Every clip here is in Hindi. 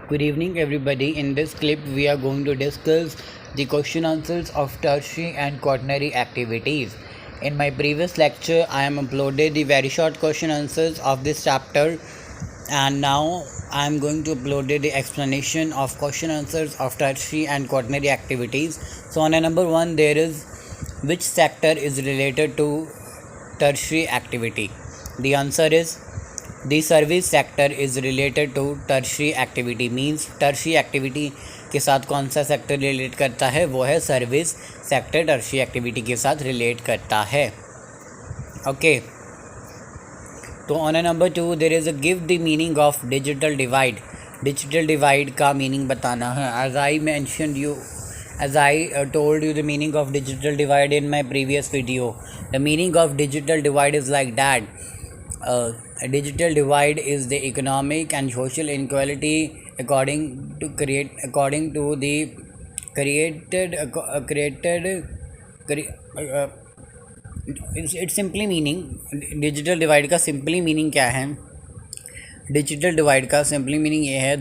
Good evening, everybody. In this clip, we are going to discuss the question answers of tertiary and quaternary activities. In my previous lecture, I am uploaded the very short question answers of this chapter, and now I am going to upload the explanation of question answers of tertiary and quaternary activities. So, on a number one, there is which sector is related to tertiary activity. The answer is the service sector is related to tertiary activity. Means tertiary activity के साथ कौन सा सेक्टर रिलेट करता है, वो है सर्विस सेक्टर टर्शरी एक्टिविटी के साथ रिलेट करता है. ओके, तो on a number two there is a give the meaning of digital divide. Digital divide का मीनिंग बताना है. As I told you the meaning of digital divide in my previous video. The meaning of digital divide is like that. A digital divide is the economic and social inequality according to the it's simply meaning. digital divide का simply meaning क्या है? digital divide का simply meaning ये है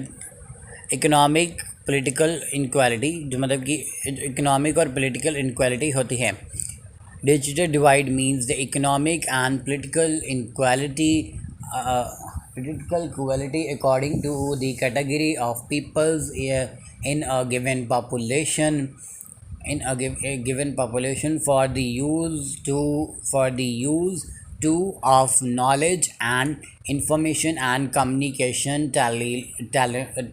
इकोनॉमिक पॉलिटिकल इनक्वालिटी, जो मतलब कि इकोनॉमिक और पॉलिटिकल इनक्वालिटी होती है. Digital divide means the economic and political equality according to the category of peoples in a given population for the use of knowledge and information and communication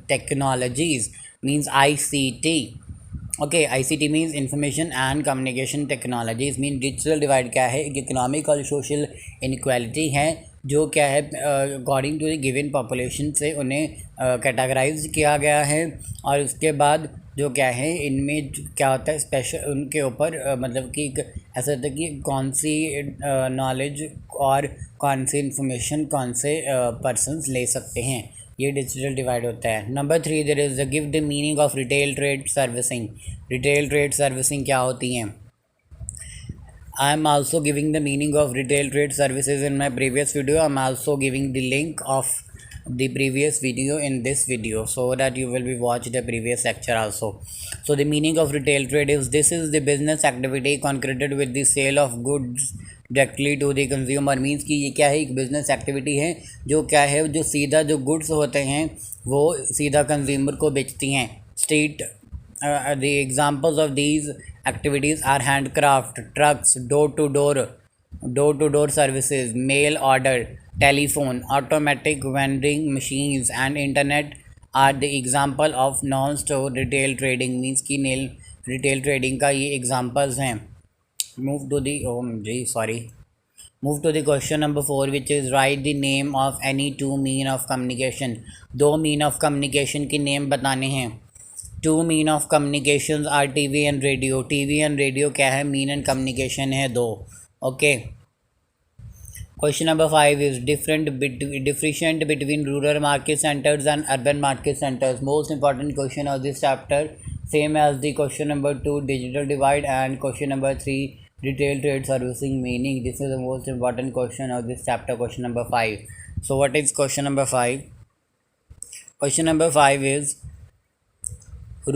technologies, means ICT. Okay, ICT means information and communication technologies. Mean digital divide क्या है? इकोनॉमिक और सोशल इनक्वालिटी है, जो क्या है according to the given population से उन्हें कैटेगराइज किया गया है. और उसके बाद जो क्या है इनमें क्या होता है स्पेशल उनके ऊपर मतलब कि ऐसा होता है कि कौन सी नॉलेज और कौन सी इंफॉर्मेशन कौन से पर्सनस ले सकते हैं. ये डिजिटल डिवाइड होता है. Number three, there is the give the meaning of retail trade servicing. Retail trade servicing क्या होती हैं? I am also giving the meaning of retail trade services in my previous video. I am also giving the link of the previous video in this video so that you will be watch the previous lecture also. So the meaning of retail trade is this is the business activity concreted with the sale of goods directly to the consumer. Means कि ये क्या है, एक बिजनेस एक्टिविटी है जो क्या है जो सीधा जो गुड्स होते हैं वो सीधा कंज्यूमर को बेचती हैं. Street the examples of these activities are handcraft, trucks, door to door services, mail order, telephone, automatic vending machines and internet are the example of non-store retail trading. means कि retail trading का ये examples हैं. move to the question number 4, which is write the name of any two mean of communication. दो mean of communication की name बताने हैं. two mean of communications are TV and radio. TV and radio क्या है? mean and communication है दो. okay. Question number 5 is differentiate between rural market centers and urban market centers. Most important question of this chapter, same as the question number 2 digital divide and question number 3 retail trade servicing meaning. This is the most important question of this chapter, question number 5. So what is question number 5? Question number 5 is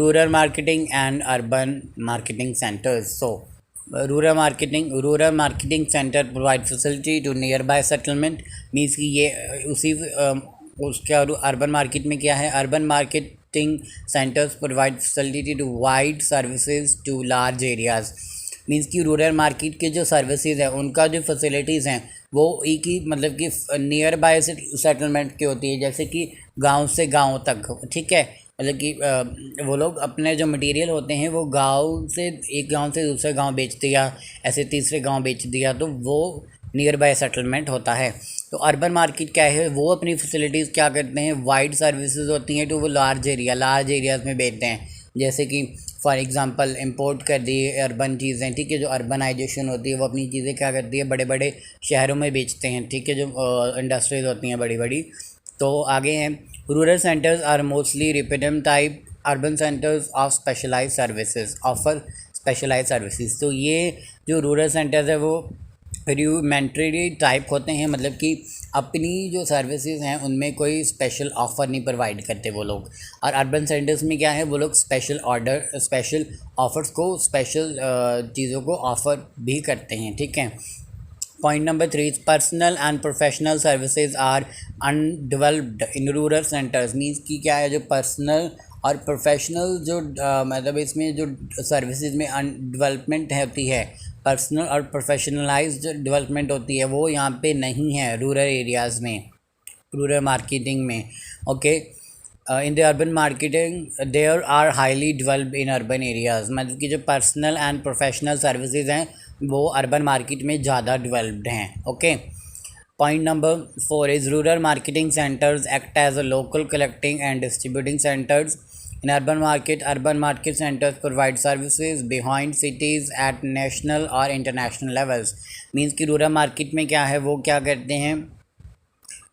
rural marketing and urban marketing centers. So rural marketing centre provide facility to near by settlement. Means कि ये उसी उसका अर्बन मार्केट में क्या है? Urban marketing centres provide facility to wide services to large areas. Means कि रूरल मार्केट के जो सर्विसेज हैं उनका जो फैसिलिटीज़ हैं वो एक ही मतलब कि नियर बाय सेटलमेंट की होती है, जैसे कि गांव से गांव तक. ठीक है, मतलब कि वो लोग अपने जो मटेरियल होते हैं वो एक गांव से दूसरे गांव बेच दिया, ऐसे तीसरे गांव बेच दिया, तो वो नियर बाय सेटलमेंट होता है. तो अर्बन मार्केट क्या है? वो अपनी फैसिलिटीज़ क्या करते हैं? वाइड सर्विसेज होती हैं तो वो लार्ज एरियाज़ में बेचते हैं. जैसे कि फॉर एग्जांपल इंपोर्ट कर दिए अर्बन चीज़ें. ठीक है, जो अर्बनाइजेशन होती है वो अपनी चीज़ें क्या करती है? बड़े बड़े शहरों में बेचते हैं. ठीक है, जो इंडस्ट्रीज होती हैं बड़ी बड़ी. तो आगे हैं रूरल सेंटर्स आर मोस्टली रिपीडम type, urban centres of specialised services offer specialised services. तो ये जो रूरल सेंटर्स है वो रूडिमेंटरी टाइप होते हैं, मतलब कि अपनी जो सर्विसेज हैं उनमें कोई स्पेशल ऑफ़र नहीं प्रोवाइड करते वो लोग। और अर्बन सेंटर्स में क्या है, वो लोग स्पेशल ऑफ़र्स को, स्पेशल चीज़ों को ऑफ़र भी करते हैं, ठीक है। Point number 3, personal and professional services are undeveloped in rural centres. Means कि क्या है, जो पर्सनल और प्रोफेशनल जो मतलब इसमें जो सर्विसेज में डेवलपमेंट होती है, पर्सनल और प्रोफेशनलाइज्ड डेवलपमेंट होती है, वो यहाँ पे नहीं है रूरल एरियाज़ में, रूरल मार्केटिंग में। Okay, in the urban marketing there are highly developed in urban areas. मतलब कि जो पर्सनल एंड प्रोफेशनल सर्विसेज हैं वो अर्बन मार्केट में ज़्यादा डेवलप्ड हैं। Okay, point number 4 is rural marketing centres act as a local collecting and distributing centres in urban market centres provide services behind cities at national और इंटरनेशनल लेवल्स। मीन्स कि रूरल मार्केट में क्या है, वो क्या करते हैं,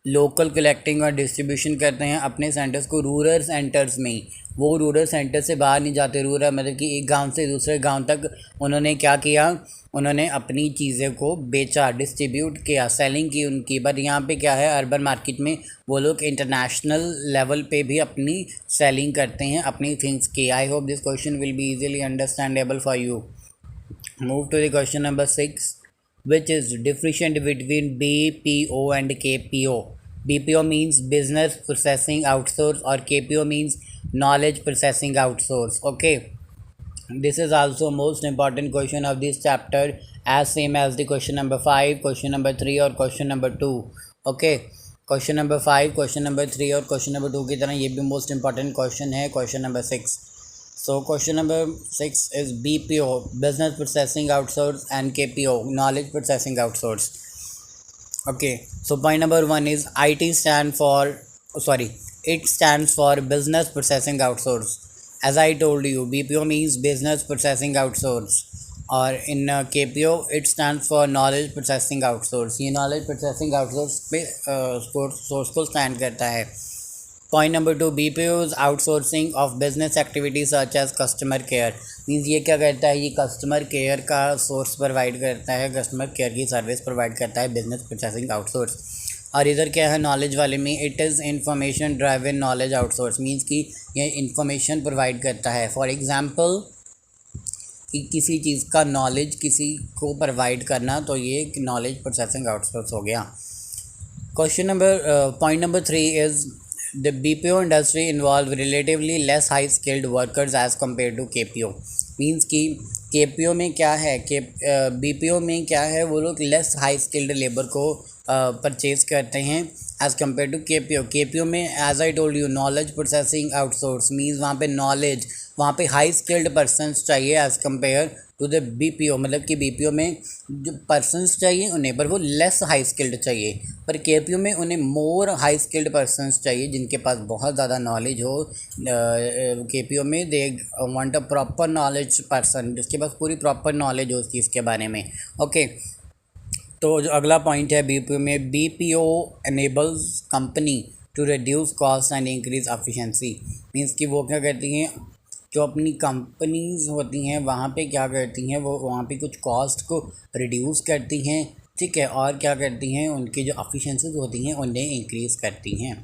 लोकल कलेक्टिंग और डिस्ट्रीब्यूशन करते हैं अपने सेंटर्स को रूरल सेंटर्स में ही। वो रूरल सेंटर से बाहर नहीं जाते, रूरल मतलब कि एक गांव से दूसरे गांव तक उन्होंने क्या किया, उन्होंने अपनी चीज़ें को बेचा, डिस्ट्रीब्यूट किया, सेलिंग की उनकी। बट यहाँ पे क्या है, अर्बन मार्केट में वो लोग इंटरनेशनल लेवल पे भी अपनी सेलिंग करते हैं अपनी थिंग्स की। I hope this question will be easily understandable for you. Move to the question number 6, which is differentiate between BPO and KPO. BPO means business processing outsource or KPO means knowledge processing outsource. Okay, this is also most important question of this chapter, as same as the question number 5, question number 3 और question number 2. Okay, question number 5, question number 3 और question number 2 की तरह ये भी most important question है, question number 6. So question number 6 is BPO, business processing outsource, and KPO, knowledge processing outsource. Okay, so point number 1 is it stands for business processing outsource. As I told you, BPO means business processing outsource, और in KPO it stands for knowledge processing outsource. ये knowledge processing outsource पे सोर्स को स्टैंड करता है। Point number 2, BPO's outsourcing of business activities such as customer care. Means ये क्या करता है, ये कस्टमर केयर का सोर्स प्रोवाइड करता है, कस्टमर केयर की सर्विस प्रोवाइड करता है बिजनेस प्रोसेसिंग आउटसोर्स। और इधर क्या है, नॉलेज वाले में it is information driven knowledge outsource. Means कि ये इंफॉर्मेशन प्रोवाइड करता है। फॉर एग्जांपल कि किसी चीज़ का नॉलेज किसी को प्रोवाइड करना, तो ये नॉलेज प्रोसेसिंग आउटसोर्स हो गया। Point number 3 is the BPO industry involve relatively less high skilled workers as compared to KPO. Means कि KPO में क्या है, BPO में क्या है, वो लोग लेस हाई स्किल्ड लेबर को परचेज करते हैं एज़ कम्पेयर टू KPO में। As I told you, knowledge processing outsource means वहाँ पे हाई स्किल्ड पर्सनस चाहिए as compare to the BPO। मतलब कि BPO में जो पर्सनस चाहिए उन्हें, पर वो लेस हाई स्किल्ड चाहिए, पर KPO में उन्हें मोर हाई स्किल्ड पर्सनस चाहिए जिनके पास बहुत ज़्यादा नॉलेज हो। KPO में they want a proper knowledge person, जिसके पास पूरी प्रॉपर नॉलेज हो उस चीज़ के बारे में। ओके, तो जो अगला पॉइंट है BPO में, BPO enables company to reduce cost and increase efficiency. Means कि वो क्या करती हैं, जो अपनी कंपनीज होती हैं वहाँ पे क्या करती हैं, वो वहाँ पे कुछ कॉस्ट को रिड्यूस करती हैं, ठीक है, और क्या करती हैं, उनकी जो एफिशिएंसीज होती हैं उन्हें इंक्रीज़ करती हैं,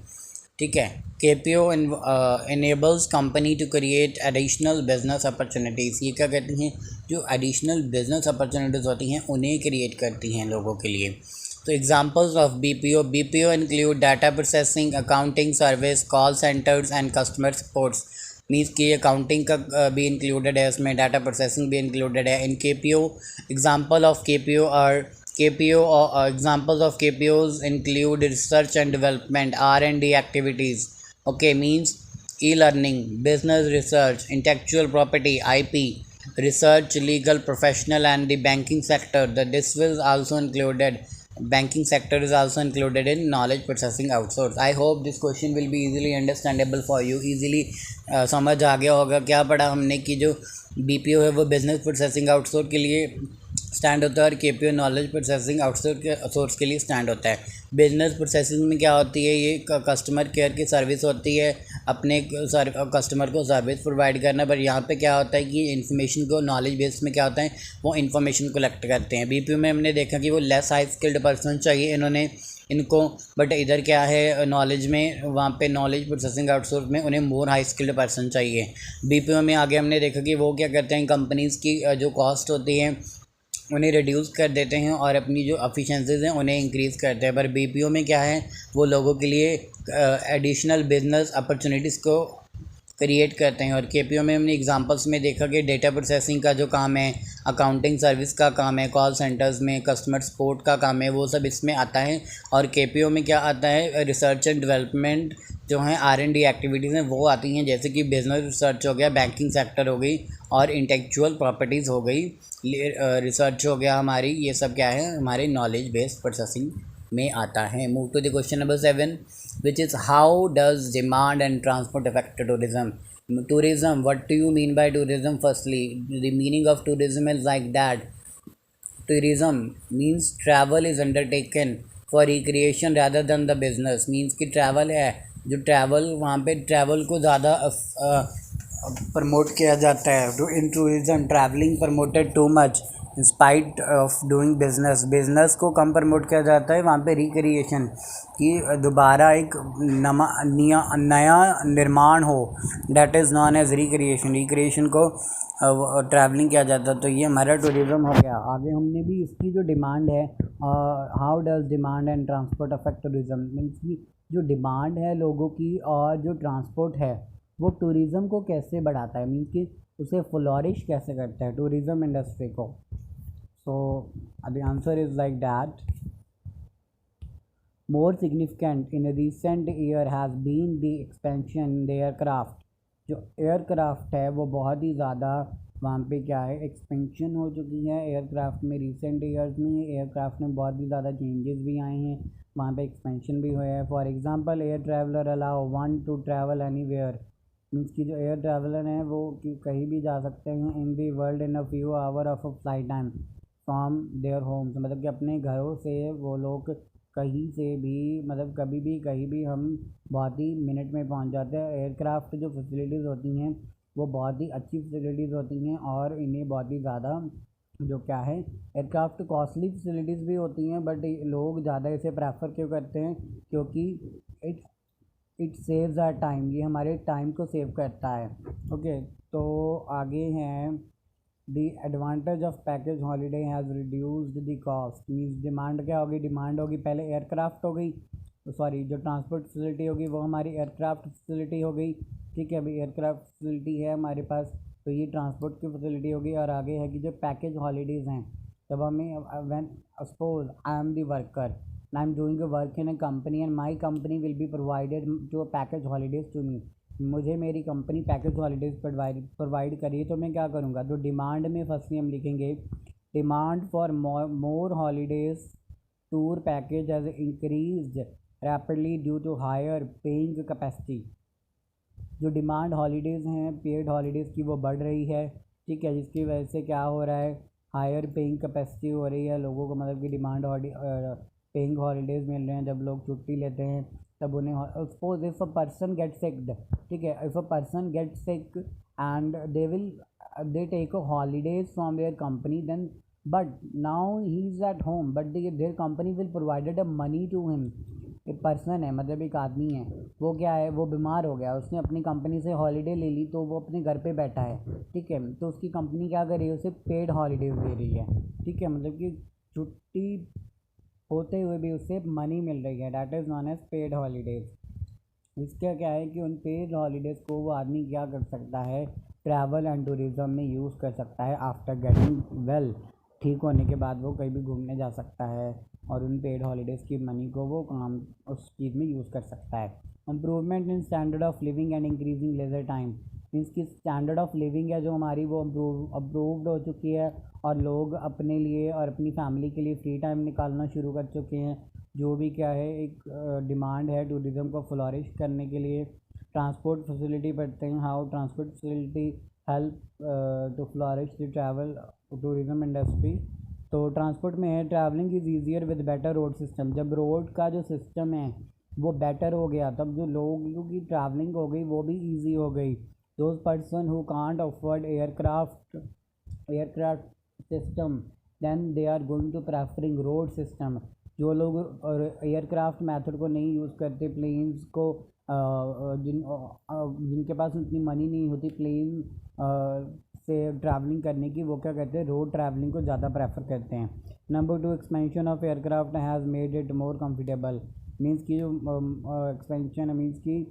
ठीक है। KPO enables company to create additional business opportunities. ये क्या करती हैं, जो एडिशनल बिजनेस अपॉर्चुनिटीज़ होती हैं उन्हें क्रिएट करती हैं लोगों के लिए। तो examples of BPO include data processing, accounting service, call centres and customer supports. Means कि अकाउंटिंग का भी इंक्लूडेड है उसमें, डाटा प्रोसेसिंग भी इंक्लूडेड है इन KPO। Example of examples of KPOs include research and development, R&D activities. Okay, means e-learning, business research, intellectual property, IP research, legal, professional, and the banking sector. This was also included. Banking sector is also included in knowledge processing outsource. I hope this question will be easily understandable for you. Easily समझ आ गया होगा क्या पढ़ा हमने कि जो BPO है वो बिजनेस प्रोसेसिंग आउटसोर्स के लिए स्टैंड होता है और KPO नॉलेज प्रोसेसिंग आउटसोर्स के लिए स्टैंड होता है। बिजनेस प्रोसेसिंग में क्या होती है, ये कस्टमर केयर की सर्विस होती है, अपने कस्टमर को सर्विस प्रोवाइड करना। पर यहाँ पे क्या होता है कि इन्फॉर्मेशन को नॉलेज बेस में क्या होता है वो इन्फॉर्मेशन कलेक्ट करते हैं। बीपीओ में हमने देखा कि वो लेस हाई स्किल्ड पर्सन चाहिए इनको, बट इधर क्या है नॉलेज में, वहाँ पे नॉलेज प्रोसेसिंग आउटसोर्स में उन्हें मोर हाई स्किल्ड पर्सन चाहिए। बीपीओ में आगे हमने देखा कि वो क्या करते हैं, कंपनीज़ की जो कॉस्ट होती है उन्हें रिड्यूस कर देते हैं और अपनी जो एफिशिएंसीज हैं उन्हें इंक्रीज़ करते हैं। पर बीपीओ में क्या है, वो लोगों के लिए एडिशनल बिजनेस अपॉर्चुनिटीज़ को क्रिएट करते हैं। और केपीओ में हमने एग्जांपल्स में देखा कि डेटा प्रोसेसिंग का जो काम है, अकाउंटिंग सर्विस का काम है, कॉल सेंटर्स में कस्टमर सपोर्ट का काम है, वो सब इसमें आता है। और केपीओ में क्या आता है, रिसर्च एंड डेवलपमेंट जो है R&D एक्टिविटीज़ हैं वो आती हैं, जैसे कि बिजनेस रिसर्च हो गया, बैंकिंग सेक्टर हो गई और इंटेलेक्चुअल प्रॉपर्टीज़ हो गई, रिसर्च हो गया हमारी, ये सब क्या है हमारे नॉलेज बेस्ड प्रोसेसिंग में आता है। Move to the question number 7 which is how does demand and transport affect tourism? Tourism, what do you mean by tourism? Firstly, the meaning of tourism is like that tourism means travel is undertaken for recreation rather than the business। means कि travel है, जो travel वहाँ पे travel को ज़्यादा प्रमोट किया जाता है। तो इन tourism travelling promoted too much in spite of doing business को कम प्रमोट किया जाता है। वहाँ पे रिक्रिएशन की दोबारा एक नया निर्माण हो, that is known as recreation को ट्रैवलिंग किया जाता है। तो ये हमारा टूरिज़्म हो गया। आगे हमने भी इसकी जो डिमांड है, how does demand and transport affect tourism, means की जो डिमांड है लोगों की और जो ट्रांसपोर्ट है वो टूरिज़्म को कैसे बढ़ाता है, मीन्स कि उसे फ्लोरिश कैसे करता है टूरिज़्म इंडस्ट्री को। So the answer is like that more significant in recent year has been the expansion in the aircraft. जो एयरक्राफ्ट है वो बहुत ही ज़्यादा वहाँ पे क्या है एक्सपेंशन हो चुकी है एयरक्राफ्ट में। रिसेंट ईयर्स में एयरक्राफ्ट में बहुत ही ज़्यादा चेंजेस भी आए हैं, वहाँ पे एक्सपेंशन भी हुआ है। For example air traveller allow one two travel anywhere, means की जो एयर ट्रैवलर हैं वो कहीं भी जा सकते हैं in the world in a few hour of a flight time from their homes. मतलब कि अपने घरों से वो लोग कहीं से भी, मतलब कभी भी कहीं भी हम बहुत ही मिनट में पहुंच जाते हैं। एयरक्राफ्ट जो फैसिलिटीज़ होती हैं वो बहुत ही अच्छी फैसिलिटीज़ होती हैं और इन्हें बहुत ही ज़्यादा जो क्या है एयरक्राफ्ट कॉस्टली फैसिलिटीज़ भी होती हैं, बट लोग ज़्यादा इसे प्रेफर क्यों करते हैं, क्योंकि इट सेव्स आवर टाइम, ये हमारे टाइम को सेव करता है। ओके, तो आगे हैं the advantage of package holiday has reduced the cost. Means demand क्या होगी, डिमांड होगी पहले एयरक्राफ्ट हो गई, सॉरी जो ट्रांसपोर्ट फैसिलिटी होगी वो हमारी एयरक्राफ्ट फैसिलिटी हो गई। ठीक है, अभी एयरक्राफ्ट फैसिलिटी है हमारे पास, तो ये ट्रांसपोर्ट की फैसिलिटी होगी। और आगे है कि जो पैकेज हॉलीडेज़ हैं, जब हमें when suppose I am the worker, I am doing a work in a company and my company will be provided to package holidays to me. मुझे मेरी कंपनी पैकेज हॉलीडेज़ प्रोवाइड करिए, तो मैं क्या करूँगा, तो डिमांड में फर्स्टली हम लिखेंगे demand for more holidays tour package has increased rapidly due to higher paying capacity. जो डिमांड हॉलीडेज़ हैं पेड हॉलीडेज़ की वो बढ़ रही है। ठीक है, जिसकी वजह से क्या हो रहा है, हायर पेइंग कैपेसिटी हो रही है लोगों को, मतलब कि डिमांड पेइंग हॉलीडेज़ मिल रहे हैं। जब लोग छुट्टी लेते हैं तब उन्हें suppose if a person get sicked, ठीक है, if a person get sick and they take a holidays from their company then but now he is at home but their company will provided a money to him. एक पर्सन है, मतलब एक आदमी है, वो क्या है, वो बीमार हो गया, उसने अपनी कंपनी से हॉलीडे ले ली, तो वो अपने घर पे बैठा है। ठीक है, तो उसकी कंपनी क्या कर रही है, उसे पेड हॉलीडेज दे रही है। ठीक है, मतलब कि छुट्टी होते हुए भी उससे मनी मिल रही है, that is known as paid holidays. इसका क्या है कि उन पेड हॉलीडेज़ को वो आदमी क्या कर सकता है, ट्रैवल एंड टूरिज़्म में यूज़ कर सकता है। आफ्टर गेटिंग वेल, ठीक होने के बाद वो कहीं भी घूमने जा सकता है और उन पेड हॉलीडेज़ की मनी को वो काम उस चीज़ में यूज़ कर सकता है। Improvement in standard of living and increasing leisure time, means की स्टैंडर्ड ऑफ लिविंग है जो हमारी वो अप्रूव्ड हो चुकी है और लोग अपने लिए और अपनी फैमिली के लिए फ्री टाइम निकालना शुरू कर चुके हैं। जो भी क्या है एक डिमांड है टूरिज़्म को फ्लोरिश करने के लिए। ट्रांसपोर्ट फैसिलिटी पढ़ते हैं, how transport facility help to flourish the travel tourism industry. तो ट्रांसपोर्ट में है travelling is easier with better road system. जब रोड का जो सिस्टम है वो बेटर हो गया, तब जो लोगों की ट्रैवलिंग हो गई वो भी ईजी हो गई. Those person who can't afford aircraft system, then they are going to preferring road system. जो लोग एयरक्राफ्ट मेथड को नहीं यूज़ करते, प्लेन्स को जिनके पास उतनी मनी नहीं होती प्लेन से ट्रैवलिंग करने की, वो क्या करते हैं, रोड ट्रैवलिंग को ज़्यादा प्रेफर करते हैं. Number 2, expansion of aircraft has made it more comfortable. Means की जो एक्सपेंशन मीन्स की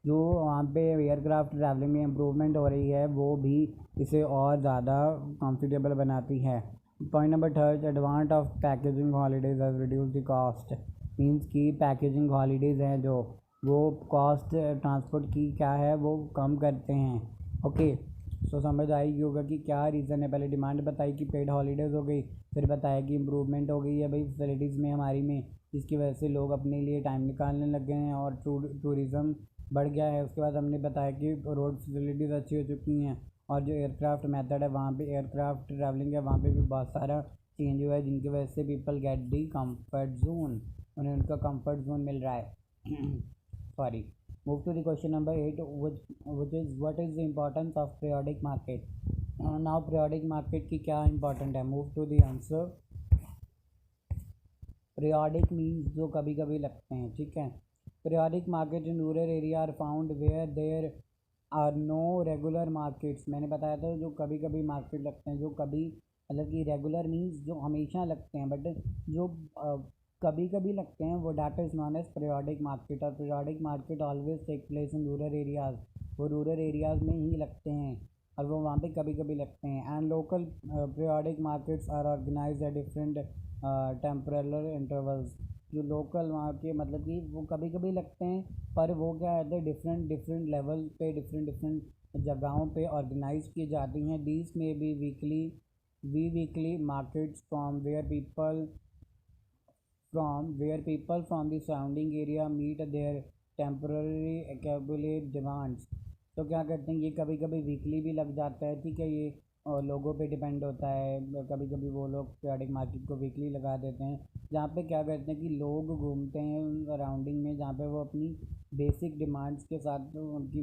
जो वहाँ पे एयरक्राफ्ट ट्रैवलिंग में इम्प्रूवमेंट हो रही है वो भी इसे और ज़्यादा कंफर्टेबल बनाती है. Point number 3, advance of packaging holidays has reduce the cost. Means की पैकेजिंग हॉलीडेज़ हैं जो वो कॉस्ट ट्रांसपोर्ट की क्या है वो कम करते हैं. ओके, सो समझ आएगी होगा कि क्या रीज़न है. पहले डिमांड बताई कि पेड हॉलीडेज़ हो गई, फिर बताया कि इम्प्रूवमेंट हो गई है भाई फैसिलिटीज़ में हमारी में, जिसकी वजह से लोग अपने लिए टाइम निकालने लग गए हैं और टूरिज़म बढ़ गया है. उसके बाद हमने बताया कि रोड फैसिलिटीज़ अच्छी हो चुकी हैं और जो एयरक्राफ्ट मेथड है वहाँ पे एयरक्राफ्ट ट्रैवलिंग है वहाँ पे भी बहुत सारा चेंज हुआ है, जिनकी वजह से people get the comfort zone, उन्हें उनका कम्फर्ट जोन मिल रहा है. Sorry. Move to the question number 8, which is what is the importance of periodic market. Now periodic market की क्या important है. Move to the answer. Periodic means जो कभी कभी लगते हैं, ठीक है. Periodic market in rural area are found where there are no regular markets. मैंने बताया था जो कभी कभी मार्केट लगते हैं, जो कभी मतलब कि रेगुलर मीन्स जो हमेशा लगते हैं, बट जो कभी कभी लगते हैं वो data is known as periodic market. और periodic market always take place in rural areas. वो रूरल एरियाज़ में ही लगते हैं और वो वहाँ पे कभी कभी लगते हैं. And local periodic markets are organised at different temporal intervals. जो लोकल वहाँ के मतलब कि वो कभी कभी लगते हैं, पर वो क्या है डिफरेंट लेवल पे डिफरेंट जगहों पे ऑर्गेनाइज की जाती हैं. These may be weekly markets from where people from the surrounding area meet their temporary accumulate demands. तो क्या करते हैं, ये कभी कभी वीकली भी लग जाता है, ठीक है. ये लोगों पे डिपेंड होता है. कभी कभी वो लोग पीरियोडिक मार्केट को वीकली लगा देते हैं, जहाँ पे क्या करते हैं कि लोग घूमते हैं उन सराउंडिंग में, जहाँ पे वो अपनी बेसिक डिमांड्स के साथ उनकी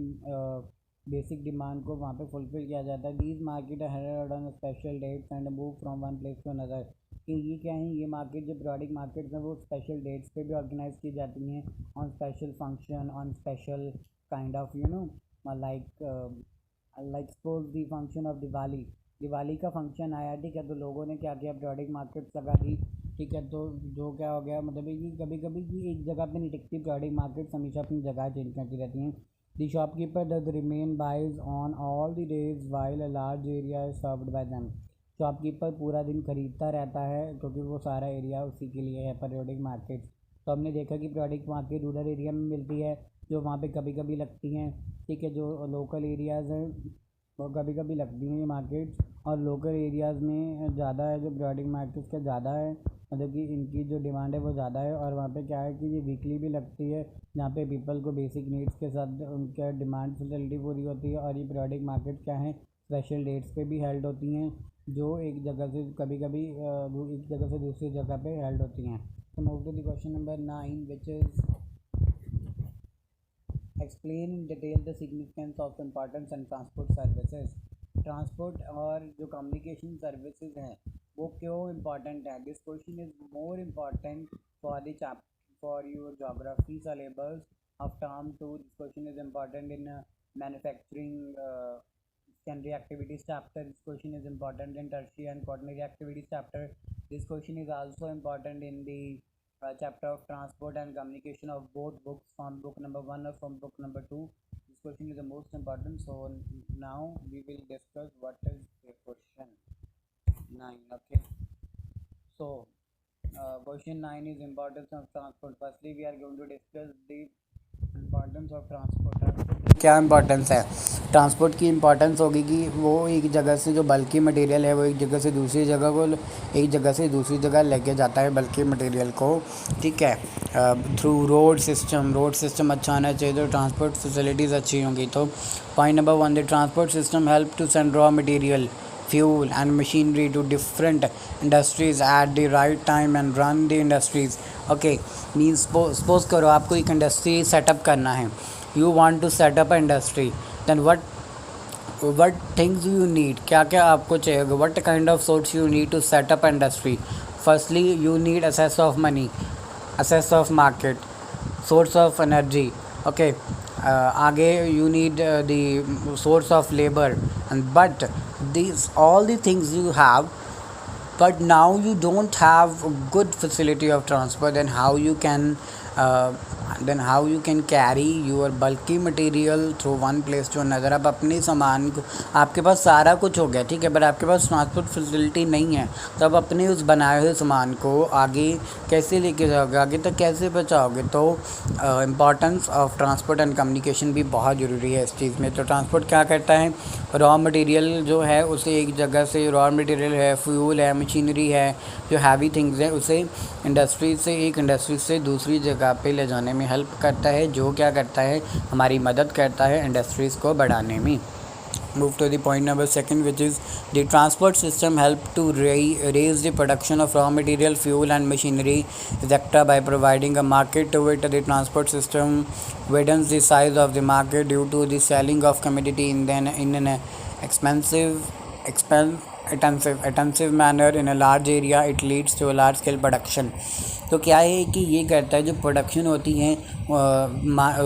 बेसिक डिमांड को वहाँ पे फुलफ़िल किया जाता है. These market held on special dates and move from one place to another. कि ये क्या है, ये मार्केट जो पीरियोडिक मार्केट्स हैं वो स्पेशल डेट्स पे भी ऑर्गेनाइज की जाती हैं, on special function, on special kind of like suppose the function of Diwali का फंक्शन आया, ठीक है. तो लोगों ने क्या किया, पीरियोडिक मार्केट्स लगा दी, ठीक है. तो जो क्या हो गया मतलब कि कभी कभी की एक जगह पे नहीं टिकती पीरियोडिक मार्केट्स, हमेशा अपनी जगह चेंज करती रहती हैं. The shopkeeper does remain busy on all the days while a large area is served by them. Shopkeeper पूरा दिन खरीदता रहता है क्योंकि वो सारा एरिया उसी के लिए है पीरियोडिक मार्केट. तो हमने देखा कि पीरियोडिक मार्केट रूरल एरिया में मिलती है जो वहाँ पे कभी कभी लगती हैं, ठीक है. जो लोकल एरियाज़ हैं वो कभी कभी लगती हैं ये मार्केट्स, और लोकल एरियाज़ में ज़्यादा है जो पीरियोडिक मार्केट्स का ज़्यादा है, मतलब कि इनकी जो डिमांड है वो ज़्यादा है. और वहाँ पे क्या है कि ये वीकली भी लगती है, जहाँ पे पीपल को बेसिक नीड्स के साथ उनका डिमांड फैसिलिटी पूरी होती है. और ये पीरियोडिक मार्केट क्या है, स्पेशल डेट्स पे भी हेल्ड होती हैं, जो एक जगह से कभी कभी एक जगह से दूसरी जगह पे हेल्ड होती हैं. तो move to the question number 9, which is explain in detail the significance of importance and transport services. Transport और जो कम्युनिकेशन सर्विसेज हैं वो क्यों इम्पॉर्टेंट है. This question is more important for your geography syllabus of term 2. This question is important in manufacturing secondary activities chapter. This question is important in tertiary and quaternary activities chapter. This question is also important in the chapter of transport and communication of both books, from book number 1 or from book number 2. This question is the most important. So now we will discuss what is the question 9. Okay, so question 9 is importance of transport. Firstly we are going to discuss the importance of transport. क्या इम्पॉर्टेंस है ट्रांसपोर्ट की. इम्पॉर्टेंस होगी कि वो एक जगह से जो बल्कि मटेरियल है वो एक जगह से दूसरी जगह लेके जाता है बल्कि मटेरियल को, ठीक है. थ्रू रोड सिस्टम अच्छा होना चाहिए, तो ट्रांसपोर्ट फैसिलिटीज़ अच्छी होंगी. तो point number 1, the transport system help to send raw material, fuel and machinery to different industries at the right time and run the industries okay, means suppose करो आपको एक इंडस्ट्री सेटअप करना है, you want to set up industry, then what things you need, क्या क्या आपको चाहिए, what kind of source you need to set up industry. Firstly you need access of money, access of market, source of energy. Okay, आगे you need the source of labor, and but these all the things you have, but now you don't have a good facility of transport, then how you can carry your bulky material through one place to another. अब अपने सामान को, आपके पास सारा कुछ हो गया ठीक है, बट आपके पास ट्रांसपोर्ट फैसिलिटी नहीं है, तो अब अपने उस बनाए हुए सामान को आगे कैसे लेके जाओगे, आगे तक कैसे पहुँचाओगे. तो importance of transport and communication भी बहुत ज़रूरी है इस चीज़ में. तो ट्रांसपोर्ट क्या करता है, रॉ मटेरियल जो है उसे एक जगह से, रॉ मटेरियल है, फ्यूल है, मशीनरी है, जो हैवी थिंग्स हैं, उसे एक इंडस्ट्री से दूसरी जगह पे ले जाने में हेल्प करता है, जो क्या करता है, हमारी मदद करता है इंडस्ट्रीज़ को बढ़ाने में. Move to the point number 2, which is the transport system help to raise the production of raw material, fuel and machinery sector by providing a market to it. The transport system widens the size of the market due to the selling of commodity in an extensive manner in a large area. It leads to a large scale production. तो क्या है कि ये करता है, जो प्रोडक्शन होती है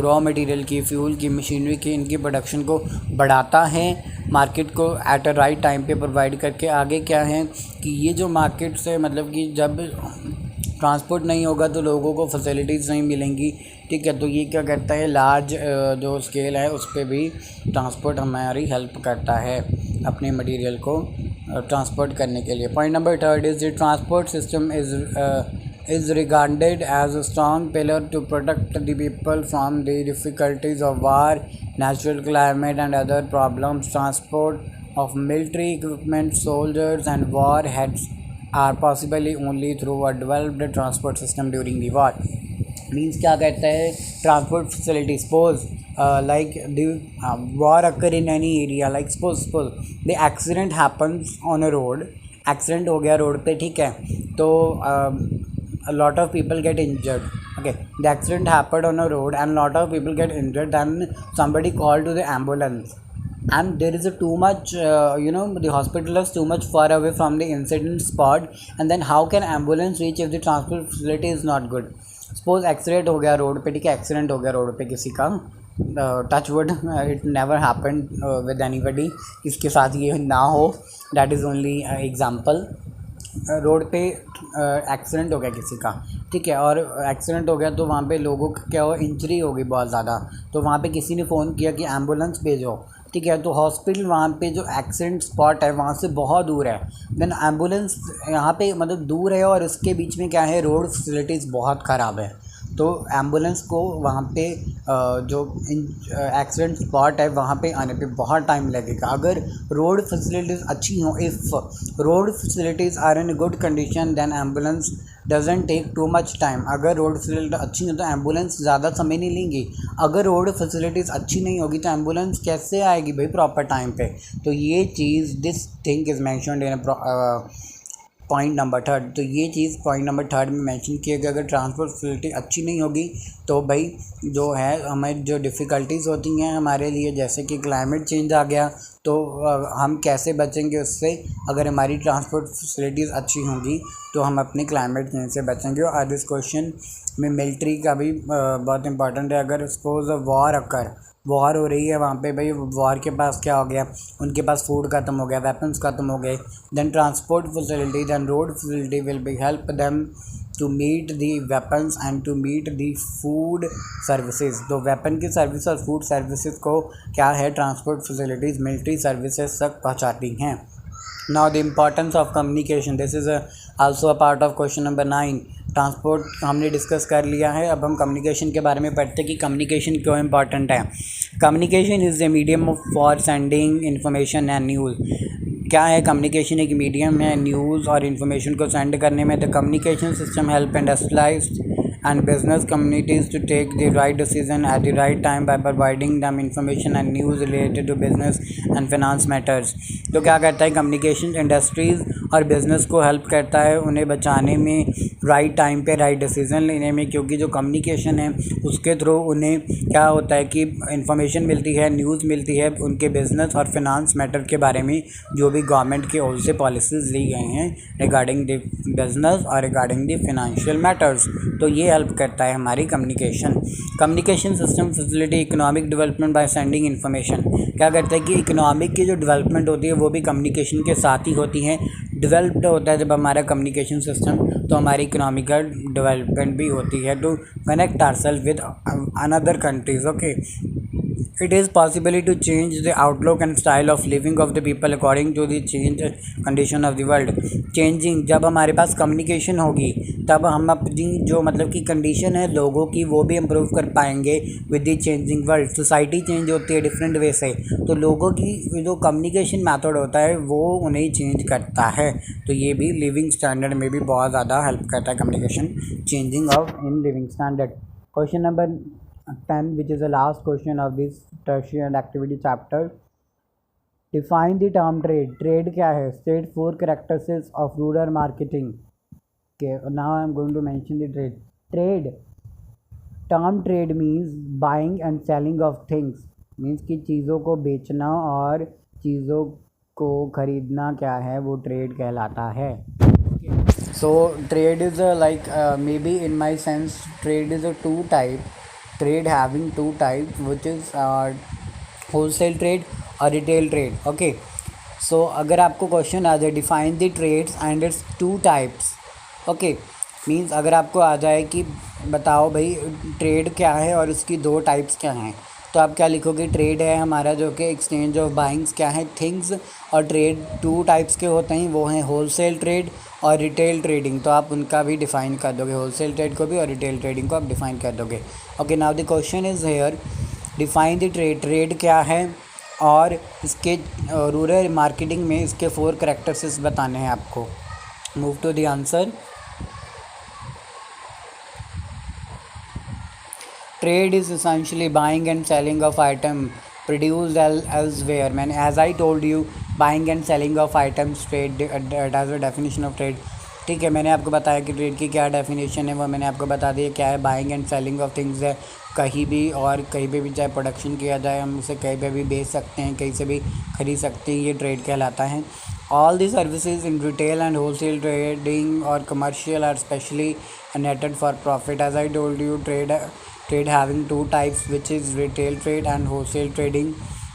रॉ मटेरियल की, फ्यूल की, मशीनरी की, इनकी प्रोडक्शन को बढ़ाता है, मार्केट को एट अ राइट टाइम पे प्रोवाइड करके. आगे क्या है कि ये जो मार्केट से, मतलब कि जब ट्रांसपोर्ट नहीं होगा तो लोगों को फैसिलिटीज़ नहीं मिलेंगी ठीक है, तो ये क्या करता है, लार्ज जो स्केल है उस पर भी ट्रांसपोर्ट हमारी हेल्प करता है अपने मटेरियल को ट्रांसपोर्ट करने के लिए. Point number 3 is the transport system is regarded as a strong pillar to protect the people from the difficulties of war, natural climate and other problems. Transport of military equipment, soldiers and warheads are possible only through a developed transport system during the war. Means क्या कहता है, transport facility, suppose like the war occur in any area, like suppose the accident happens on a road, accident हो गया रोड पे ठीक है, तो a lot of people get injured. Okay, the accident happened on a road and lot of people get injured, then somebody called to the ambulance, and there is a too much the hospital is too much far away from the incident spot, and then how can ambulance reach if the transport facility is not good. Suppose accident हो गया रोड पे ठीक है, एक्सीडेंट हो गया रोड पे किसी का, touch wood it never happened with anybody, किसके साथ ये ना हो, that is only example. Road पे एक्सीडेंट हो गया किसी का ठीक है, और एक्सीडेंट हो गया तो वहाँ पे लोगों को क्या हुआ, इंजरी हो गई बहुत ज़्यादा, तो वहाँ पे किसी ने फ़ोन किया कि एम्बुलेंस भेजो ठीक है, तो हॉस्पिटल वहाँ पे जो एक्सीडेंट स्पॉट है वहाँ से बहुत दूर है, देन एम्बुलेंस यहाँ पे मतलब दूर है, और इसके बीच में क्या है, रोड फैसिलिटीज़ बहुत ख़राब है, तो एम्बुलेंस को वहाँ पे जो एक्सीडेंट स्पॉट है वहाँ पे आने पे बहुत टाइम लगेगा. अगर रोड फैसिलिटीज़ अच्छी हों, if road facilities are in good condition, then ambulance doesn't take too much time. अगर रोड फैसिलिटी अच्छी हो तो एम्बुलेंस ज़्यादा समय नहीं लेंगी. अगर रोड फैसिलिटीज़ अच्छी नहीं होगी तो एम्बुलेंस कैसे आएगी भाई प्रॉपर टाइम पे. तो ये चीज़, this thing is mentioned in point number 3. तो ये चीज़ पॉइंट नंबर 3 में मेंशन किया गया. अगर ट्रांसपोर्ट फैसिलिटी अच्छी नहीं होगी तो भाई जो है हमें जो डिफ़िकल्टीज़ होती हैं हमारे लिए, जैसे कि क्लाइमेट चेंज आ गया, तो हम कैसे बचेंगे उससे. अगर हमारी ट्रांसपोर्ट फैसिलिटीज़ अच्छी होंगी तो हम अपने क्लाइमेट चेंज से बचेंगे. और दिस क्वेश्चन में मिलिट्री का भी बहुत इंपॉर्टेंट है. अगर सपोज वॉर हो रही है वहाँ पे, भाई वॉर के पास क्या हो गया, उनके पास फूड ख़त्म हो गया, वेपन्स ख़त्म हो गए, then transport facility, then road facility will be help them to meet the weapons and to meet the food services. तो वेपन की सर्विस और फूड सर्विसेज को क्या है, ट्रांसपोर्ट फैसिलिटीज़ मिलिट्री सर्विसेज तक पहुँचाती हैं. Now the importance of communication, this is also a part of question number 9. Transport हमने डिस्कस कर लिया है, अब हम कम्युनिकेशन के बारे में पढ़ते हैं कि कम्युनिकेशन क्यों इंपॉर्टेंट है. Communication is the medium for sending information and news. क्या है, कम्युनिकेशन एक मीडियम है न्यूज़ और इन्फॉर्मेशन को सेंड करने में. The communication system help industrialised and business communities to take the right decision at the right time by providing them information and news related to business and finance matters. तो क्या करता है कम्युनिकेशन, इंडस्ट्रीज़ और बिज़नेस को हेल्प करता है उन्हें बचाने में, राइट टाइम पे राइट डिसीज़न लेने में, क्योंकि जो कम्युनिकेशन है उसके थ्रू उन्हें क्या होता है कि इंफॉर्मेशन मिलती है, न्यूज़ मिलती है उनके बिज़नेस और फिनांस मैटर के बारे में, जो भी गवर्नमेंट की ओर से पॉलिसीज़ ली गई हैं रिगार्डिंग द बिज़नेस और रिगार्डिंग द फिनेंशियल मैटर्स। तो ये हेल्प करता है हमारी communication system facility economic development by sending information. क्या करता है कि इकोनॉमिक की जो डेवलपमेंट होती है वो भी कम्युनिकेशन के साथ ही होती है। डेवलप्ड होता है जब हमारा कम्युनिकेशन सिस्टम, तो हमारी इकोनॉमिकल डेवलपमेंट भी होती है to connect ourselves with another countries. Okay, it is possible to change the outlook and style of living of the people according to the change condition of the world। Changing, जब हमारे पास कम्युनिकेशन होगी तब हम अपनी जो मतलब की कंडीशन है लोगों की वो भी इम्प्रूव कर पाएंगे with the changing world. Society change होती है डिफरेंट वे से, तो लोगों की जो कम्युनिकेशन मेथड होता है वो उन्हें चेंज करता है। तो ये भी लिविंग स्टैंडर्ड में भी बहुत ज़्यादा हेल्प करता है communication changing of in living standard. Question number 10, which is the last question of this tertiary and activity chapter. Define the term trade। Trade क्या है? State 4 characteristics of rural marketing। Okay, now I am going to mention the trade. Trade, term trade means buying and selling of things, means कि चीज़ों को बेचना और चीज़ों को खरीदना क्या है, वो ट्रेड कहलाता है। So trade is like maybe in my sense trade is a two type, trade having two types, which is wholesale trade और retail trade। okay, so अगर आपको क्वेश्चन आ जाए define the trades and its two types. Okay, means अगर आपको आ जाए कि बताओ भाई ट्रेड क्या है और उसकी दो टाइप्स क्या हैं, तो आप क्या लिखोगे? ट्रेड है हमारा जो कि एक्सचेंज ऑफ बाइंग्स क्या है, थिंग्स। और ट्रेड टू टाइप्स के होते हैं, वो हैं होलसेल ट्रेड और रिटेल ट्रेडिंग। तो आप उनका भी डिफ़ाइन कर दोगे, होलसेल ट्रेड को भी और रिटेल ट्रेडिंग को आप डिफ़ाइन कर दोगे। Okay, now the question is here, define the trade. Trade क्या है और इसके रूरल मार्केटिंग में इसके 4 करैक्टरिस्टिक्स बताने हैं आपको। Move to the answer. Trade is essentially buying and selling of item produced elsewhere। मैंने as I told you buying and selling of items trade as a definition of trade। ठीक है, मैंने आपको बताया कि ट्रेड की क्या डेफिनेशन है, वो मैंने आपको बता दिया क्या है। Buying and selling of things है, कहीं भी और कहीं पे भी चाहे प्रोडक्शन किया जाए हम उसे कहीं पे भी बेच सकते हैं, कहीं से भी खरीद सकते हैं, ये ट्रेड कहलाता है। All the services in retail and wholesale trading और कमर्शियल आर स्पेशली नेटेड for profit. As I told you trade having two types which is retail trade and wholesale trading.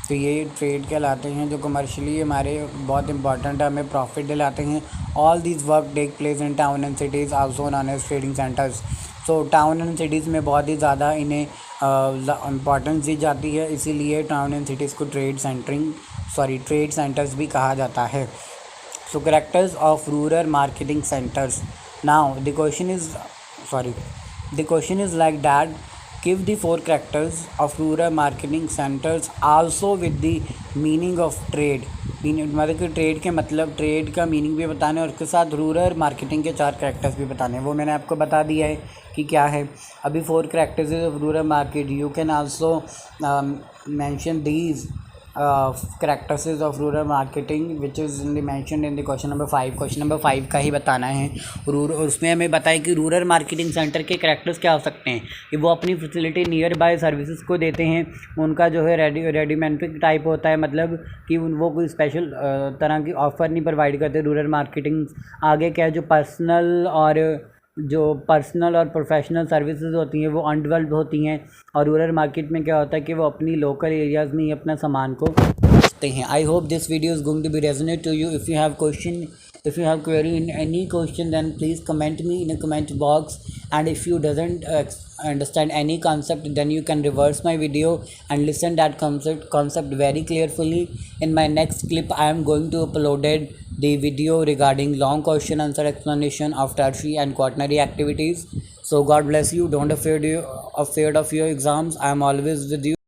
तो ये ट्रेड कहलाते हैं जो कमर्शियली हमारे बहुत इंपॉर्टेंट है, हमें प्रॉफिट दिलाते हैं। All these work take place in town and cities also known as trading centres. So town and cities में बहुत ही ज़्यादा इन्हें इम्पॉर्टेंस दी जाती है, इसीलिए टाउन एंड सिटीज़ को ट्रेड सेंटर्स भी कहा जाता है। So characters of rural marketing centres. Now the question is like that, give the 4 characters of rural marketing centers also with the meaning of trade। मतलब कि ट्रेड के मतलब ट्रेड का मीनिंग भी बताना है और उसके साथ रूरल मार्केटिंग के 4 करैक्टर्स भी बताने हैं, वो मैंने आपको बता दिया है कि क्या है। अभी 4 characters of rural market, you can also mention these characteristics of rural marketing which is mentioned in the question number 5। Question number 5 का ही बताना है। उसमें हमें बताया कि रूरल मार्केटिंग सेंटर के करैक्टर्स क्या हो सकते हैं कि वो अपनी फैसिलिटी नियर बाय सर्विसेज को देते हैं। उनका जो है रेडीमेड टाइप होता है, मतलब कि वो कोई स्पेशल तरह की ऑफ़र नहीं प्रोवाइड करते रूरल मार्केटिंग। आगे क्या है, जो पर्सनल और प्रोफेशनल सर्विसेज होती हैं वो अनडेवलप्ड होती हैं, और रूरल मार्केट में क्या होता है कि वो अपनी लोकल एरियाज़ में ही अपना सामान को बेचते हैं। I hope this video is going to be resonate to you. if you have query in any question, then please comment me in a comment box, and if you doesn't understand any concept, then you can reverse my video and listen that concept very carefully. In my next clip I am going to uploaded the video regarding long question answer explanation of tertiary and quaternary activities. So God bless you. Don't afraid of your exams. I am always with you.